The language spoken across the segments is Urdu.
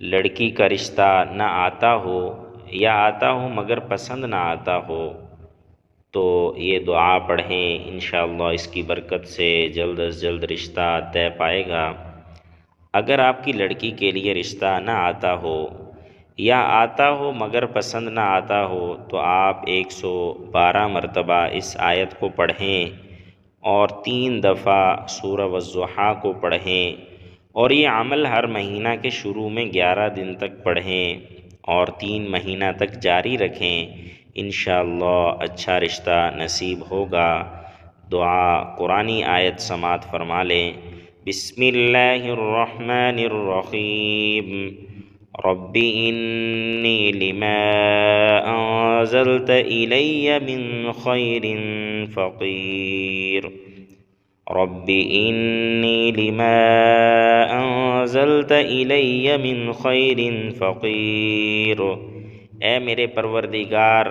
لڑکی کا رشتہ نہ آتا ہو یا آتا ہو مگر پسند نہ آتا ہو تو یہ دعا پڑھیں، انشاءاللہ اس کی برکت سے جلد از جلد رشتہ طے پائے گا۔ اگر آپ کی لڑکی کے لیے رشتہ نہ آتا ہو یا آتا ہو مگر پسند نہ آتا ہو تو آپ 112 مرتبہ اس آیت کو پڑھیں اور 3 دفعہ سورہ والضحیٰ کو پڑھیں، اور یہ عمل ہر مہینہ کے شروع میں 11 دن تک پڑھیں اور 3 مہینہ تک جاری رکھیں، انشاءاللہ اچھا رشتہ نصیب ہوگا۔ دعا قرآنی آیت سماعت فرما لیں۔ بسم اللہ الرحمن الرحیم، رب انی لما انزلت الی من خیر فقیر، رب انی لما انزلت الی من خیر فقیر۔ اے میرے پروردگار،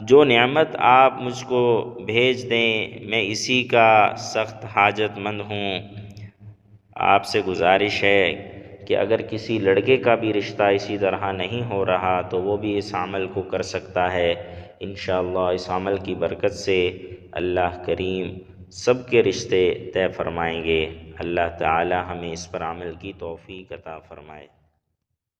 جو نعمت آپ مجھ کو بھیج دیں میں اسی کا سخت حاجت مند ہوں۔ آپ سے گزارش ہے کہ اگر کسی لڑکے کا بھی رشتہ اسی طرح نہیں ہو رہا تو وہ بھی اس عمل کو کر سکتا ہے، انشاءاللہ اس عمل کی برکت سے اللہ کریم سب کے رشتے طے فرمائیں گے۔ اللہ تعالی ہمیں اس پر عمل کی توفیق عطا فرمائے۔